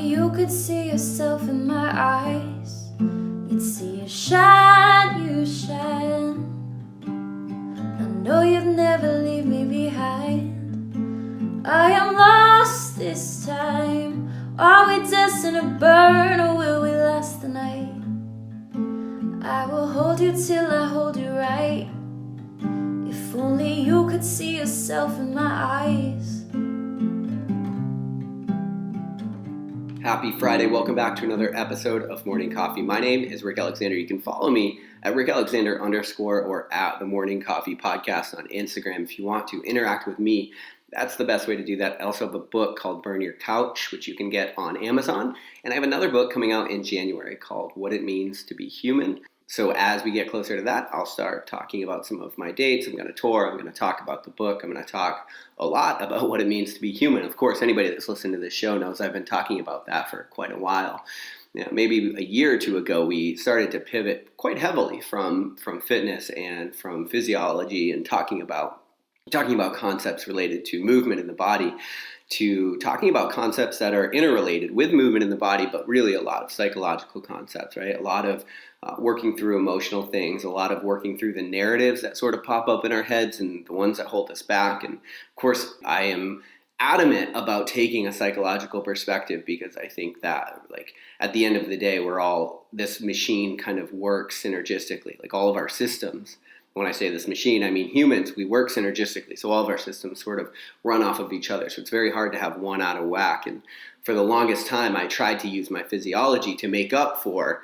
you could see yourself in my eyes, you'd see you shine, you shine. I know you'd never leave me behind. I am lost this time. Are we destined to burn, or will we last the night? I will hold you till I hold you right. If only you could see yourself in my eyes. Happy Friday. Welcome back to another episode of Morning Coffee. My name is Rick Alexander. You can follow me at @RickAlexander_ or at the Morning Coffee Podcast on Instagram if you want to interact with me. That's the best way to do that. I also have a book called Burn Your Couch, which you can get on Amazon. And I have another book coming out in January called What It Means to Be Human. So as we get closer to that, I'll start talking about some of my dates. I'm going to tour. I'm going to talk about the book. I'm going to talk a lot about what it means to be human. Of course, anybody that's listened to this show knows I've been talking about that for quite a while. Maybe a year or two ago, we started to pivot quite heavily from fitness and from physiology and talking about concepts related to movement in the body, to talking about concepts that are interrelated with movement in the body, but really a lot of psychological concepts, right? A lot of working through emotional things, a lot of working through the narratives that sort of pop up in our heads and the ones that hold us back. And of course, I am adamant about taking a psychological perspective because I think that, like, at the end of the day, this machine kind of works synergistically, like all of our systems. When I say this machine, I mean humans. We work synergistically, so all of our systems sort of run off of each other. So it's very hard to have one out of whack. And for the longest time, I tried to use my physiology to make up for,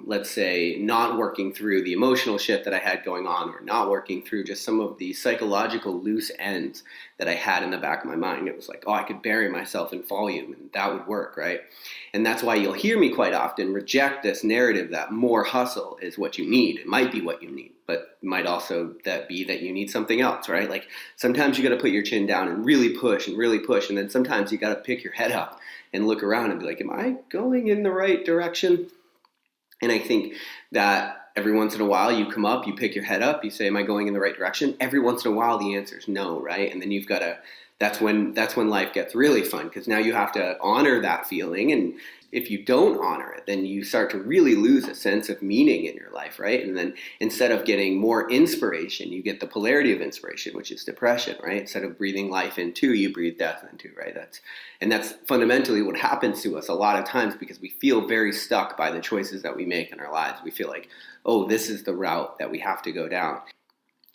let's say, not working through the emotional shit that I had going on, or not working through just some of the psychological loose ends that I had in the back of my mind. It was like, I could bury myself in volume and that would work, right? And that's why you'll hear me quite often reject this narrative that more hustle is what you need. It might be what you need, but it might also be that you need something else, right? Like sometimes you got to put your chin down and really push, and then sometimes you got to pick your head up and look around and be like, am I going in the right direction? And I think that every once in a while you come up, you pick your head up, you say, am I going in the right direction? Every once in a while the answer is no, right? And then you've got to, that's when life gets really fun, because now you have to honor that feeling. And if you don't honor it, then you start to really lose a sense of meaning in your life, right? And then instead of getting more inspiration, you get the polarity of inspiration, which is depression, right? Instead of breathing life into, you breathe death into, right? That's fundamentally what happens to us a lot of times, because we feel very stuck by the choices that we make in our lives. We feel like, this is the route that we have to go down.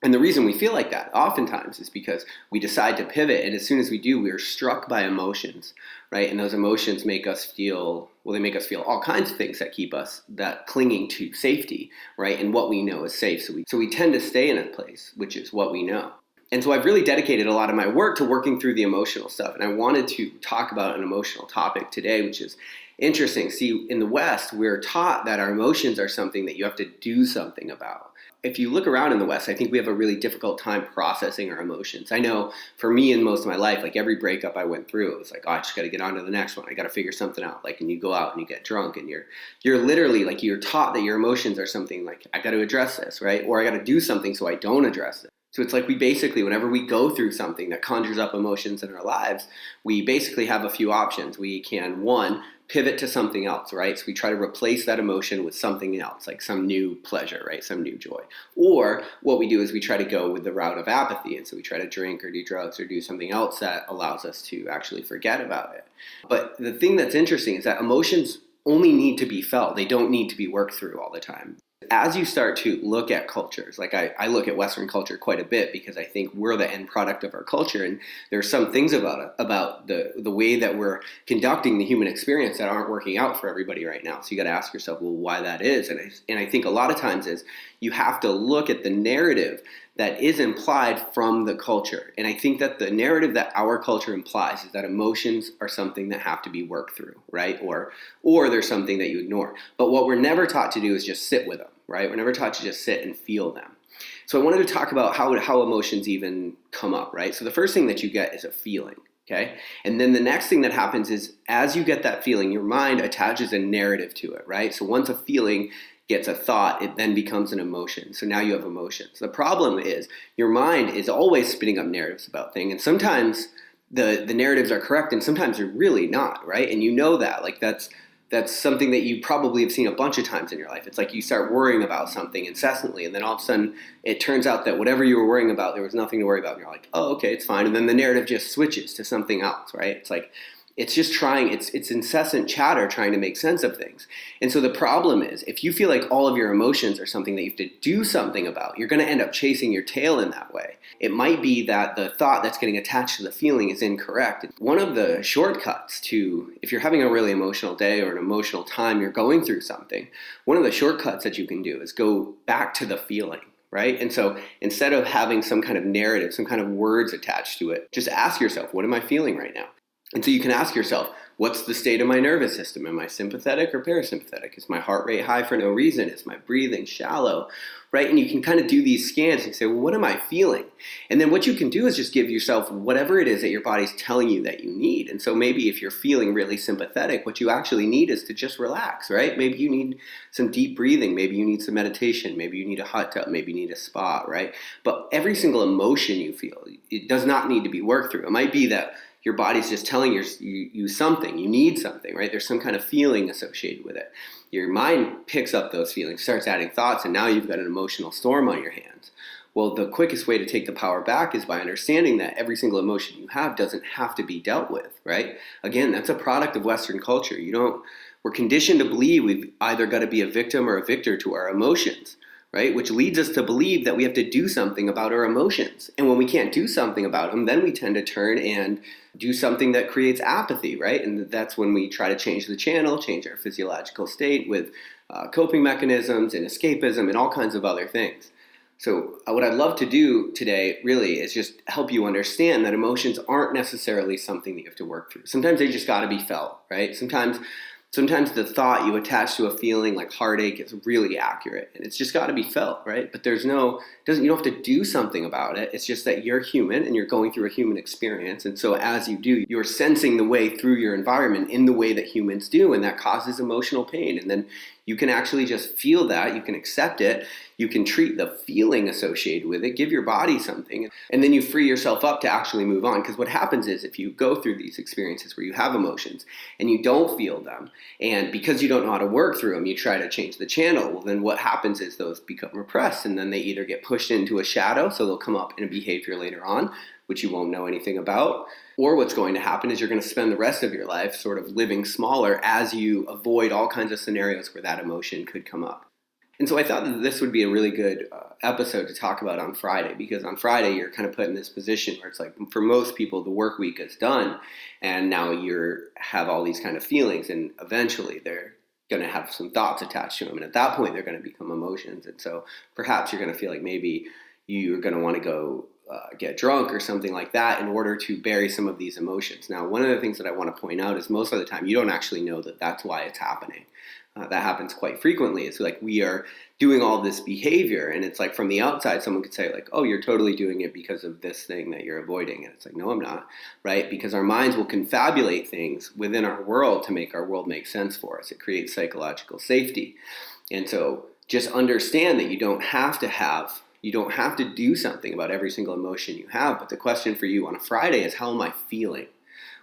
And the reason we feel like that oftentimes is because we decide to pivot, and as soon as we do, we are struck by emotions, right? And those emotions make us feel all kinds of things that keep us clinging to safety, right? And what we know is safe. So we tend to stay in a place, which is what we know. And so I've really dedicated a lot of my work to working through the emotional stuff. And I wanted to talk about an emotional topic today, which is interesting. See, in the West, we're taught that our emotions are something that you have to do something about. If you look around in the West, I think we have a really difficult time processing our emotions. I know for me in most of my life, like every breakup I went through, it was like, I just got to get on to the next one. I got to figure something out. Like, and you go out and you get drunk and you're literally like, you're taught that your emotions are something like, I got to address this, right? Or I got to do something so I don't address it. So it's like we basically, whenever we go through something that conjures up emotions in our lives, we basically have a few options. We can, one, pivot to something else, right? So we try to replace that emotion with something else, like some new pleasure, right? Some new joy. Or what we do is we try to go with the route of apathy. And so we try to drink or do drugs or do something else that allows us to actually forget about it. But the thing that's interesting is that emotions only need to be felt. They don't need to be worked through all the time. As you start to look at cultures, like I look at Western culture quite a bit because I think we're the end product of our culture, and there's some things about the way that we're conducting the human experience that aren't working out for everybody right now. So you got to ask yourself, well, why that is? And I think a lot of times is you have to look at the narrative that is implied from the culture. And I think that the narrative that our culture implies is that emotions are something that have to be worked through, right? Or there's something that you ignore. But what we're never taught to do is just sit with them, right? We're never taught to just sit and feel them. So I wanted to talk about how emotions even come up, right? So the first thing that you get is a feeling, okay? And then the next thing that happens is as you get that feeling, your mind attaches a narrative to it, right? So once a feeling gets a thought, it then becomes an emotion. So now you have emotions. The problem is your mind is always spinning up narratives about things, and sometimes the narratives are correct, and sometimes they're really not, right? And you know that, like that's something that you probably have seen a bunch of times in your life. It's like you start worrying about something incessantly, and then all of a sudden it turns out that whatever you were worrying about, there was nothing to worry about. And you're like, oh, okay, it's fine. And then the narrative just switches to something else, right? It's like it's just trying, it's incessant chatter trying to make sense of things. And so the problem is, if you feel like all of your emotions are something that you have to do something about, you're going to end up chasing your tail in that way. It might be that the thought that's getting attached to the feeling is incorrect. One of the shortcuts to, if you're having a really emotional day or an emotional time, you're going through something, one of the shortcuts that you can do is go back to the feeling. Right? And so instead of having some kind of narrative, some kind of words attached to it, just ask yourself, what am I feeling right now? And so you can ask yourself, what's the state of my nervous system? Am I sympathetic or parasympathetic? Is my heart rate high for no reason? Is my breathing shallow? Right? And you can kind of do these scans and say, well, what am I feeling? And then what you can do is just give yourself whatever it is that your body's telling you that you need. And so maybe if you're feeling really sympathetic, what you actually need is to just relax, right? Maybe you need some deep breathing. Maybe you need some meditation. Maybe you need a hot tub. Maybe you need a spa, right? But every single emotion you feel, it does not need to be worked through. It might be that your body's just telling you something, you need something, right? There's some kind of feeling associated with it. Your mind picks up those feelings, starts adding thoughts, and now you've got an emotional storm on your hands. Well, the quickest way to take the power back is by understanding that every single emotion you have doesn't have to be dealt with, right? Again, that's a product of Western culture. We're conditioned to believe we've either got to be a victim or a victor to our emotions. Right? Which leads us to believe that we have to do something about our emotions. And when we can't do something about them, then we tend to turn and do something that creates apathy, right? And that's when we try to change the channel, change our physiological state with coping mechanisms and escapism and all kinds of other things. So what I'd love to do today really is just help you understand that emotions aren't necessarily something that you have to work through. Sometimes they just got to be felt, right? Sometimes the thought you attach to a feeling like heartache is really accurate, and it's just got to be felt, right? But you don't have to do something about it. It's just that you're human and you're going through a human experience. And so as you do, you're sensing the way through your environment in the way that humans do, and that causes emotional pain. And then you can actually just feel that, you can accept it, you can treat the feeling associated with it, give your body something, and then you free yourself up to actually move on. Because what happens is if you go through these experiences where you have emotions and you don't feel them, and because you don't know how to work through them, you try to change the channel, well then what happens is those become repressed, and then they either get pushed into a shadow, so they'll come up in a behavior later on, which you won't know anything about. Or what's going to happen is you're going to spend the rest of your life sort of living smaller as you avoid all kinds of scenarios where that emotion could come up. And so I thought that this would be a really good episode to talk about on Friday, because on Friday you're kind of put in this position where it's like, for most people, the work week is done, and now you have all these kind of feelings, and eventually they're going to have some thoughts attached to them, and at that point they're going to become emotions. And so perhaps you're going to feel like maybe you're going to want to go get drunk or something like that in order to bury some of these emotions. Now, one of the things that I want to point out is most of the time you don't actually know that that's why it's happening. That happens quite frequently. It's like we are doing all this behavior, and it's like from the outside someone could say like, oh, you're totally doing it because of this thing that you're avoiding. And it's like, no, I'm not, right? Because our minds will confabulate things within our world to make our world make sense for us. It creates psychological safety. And so just understand that you don't have to do something about every single emotion you have. But the question for you on a Friday is, how am I feeling?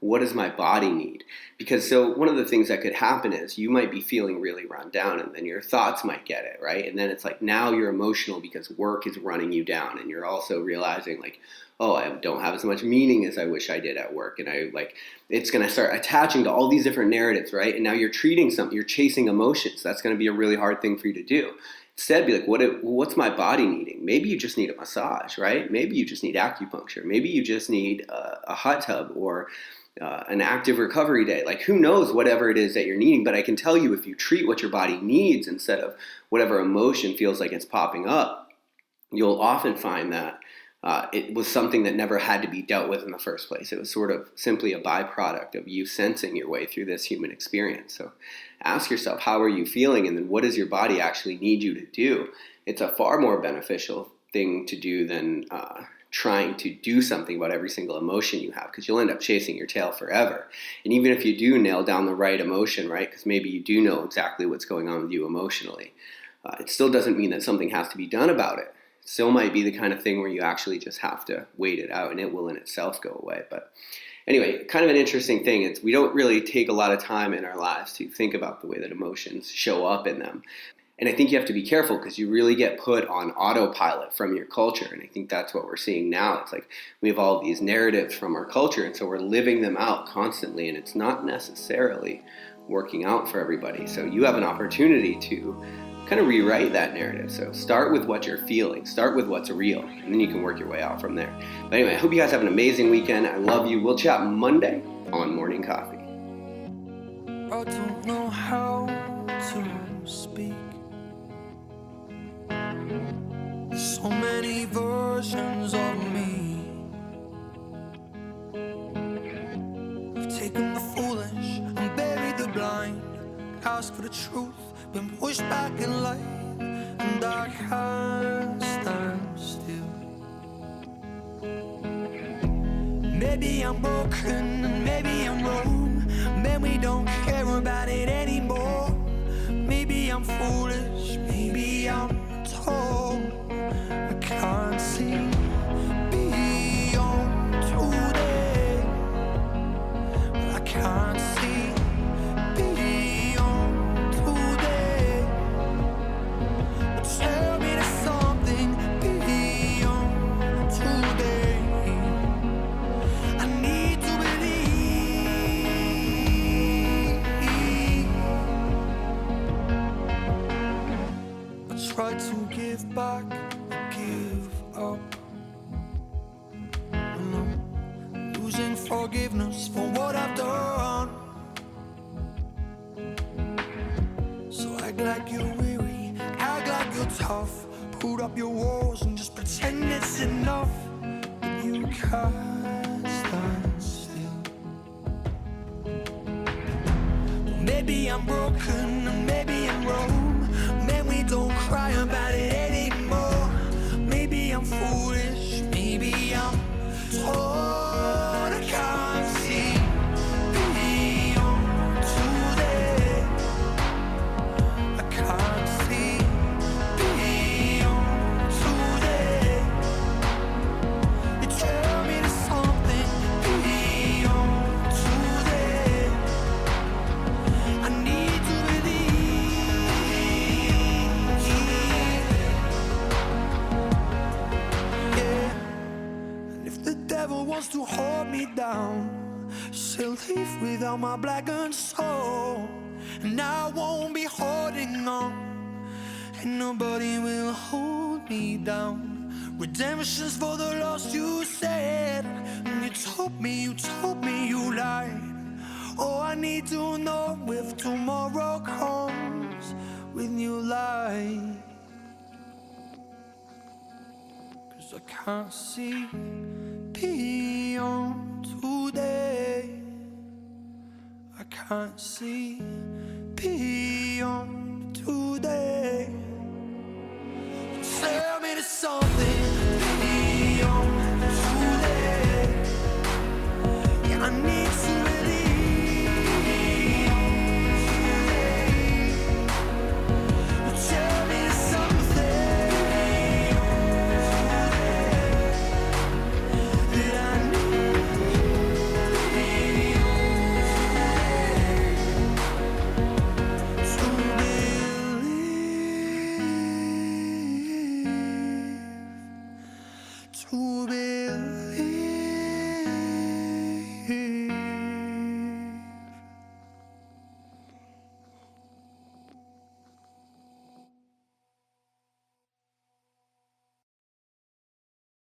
What does my body need? Because so one of the things that could happen is you might be feeling really run down, and then your thoughts might get it, right? And then it's like now you're emotional because work is running you down, and you're also realizing like, oh, I don't have as much meaning as I wish I did at work. And it's going to start attaching to all these different narratives, right? And now you're you're chasing emotions. That's going to be a really hard thing for you to do. Instead, be like, what's my body needing? Maybe you just need a massage, right? Maybe you just need acupuncture. Maybe you just need a hot tub or an active recovery day. Like, who knows whatever it is that you're needing. But I can tell you, if you treat what your body needs instead of whatever emotion feels like it's popping up, you'll often find that it was something that never had to be dealt with in the first place. It was sort of simply a byproduct of you sensing your way through this human experience. So ask yourself, how are you feeling? And then what does your body actually need you to do? It's a far more beneficial thing to do than trying to do something about every single emotion you have, because you'll end up chasing your tail forever. And even if you do nail down the right emotion, right, because maybe you do know exactly what's going on with you emotionally, it still doesn't mean that something has to be done about it. It still might be the kind of thing where you actually just have to wait it out, and it will in itself go away. But Anyway, kind of an interesting thing is we don't really take a lot of time in our lives to think about the way that emotions show up in them. And I think you have to be careful because you really get put on autopilot from your culture. And I think that's what we're seeing now. It's like we have all these narratives from our culture, and so we're living them out constantly, and it's not necessarily working out for everybody. So you have an opportunity to kind of rewrite that narrative. So start with what you're feeling, start with what's real, and then you can work your way out from there. But anyway, I hope you guys have an amazing weekend. I love you. We'll chat Monday on Morning Coffee. I don't know how to speak. So many versions of me. I've taken the foolish and buried the blind. Asked for the truth, been pushed back in life, and I can't stand still. Maybe I'm broken and maybe I'm wrong. Maybe we don't care about it anymore. Maybe I'm foolish, maybe I'm tall. I can't see beyond today. I can't see beyond today. But tell me there's something beyond today. I need to believe. I try to give back, give up. And I'm losing forgiveness for what I've done. So act like you're weary, act like you're tough. Put up your walls and just pretend it's enough. But you can't stand still. Maybe I'm broken and maybe I'm wrong. Maybe we don't cry about it anymore. Maybe I'm foolish, maybe I'm torn. I can't see beyond today. I can't see beyond today. You tell me there's something beyond today. I need to believe. Yeah. And if the devil wants to hold me down, she'll leave without my blackened soul. And I won't be holding on, and nobody will hold me down. Redemption's for the lost, you said. And you told me you lied. Oh, I need to know if tomorrow comes with new light. 'Cause I can't see beyond today. I can't see beyond today. Tell me the song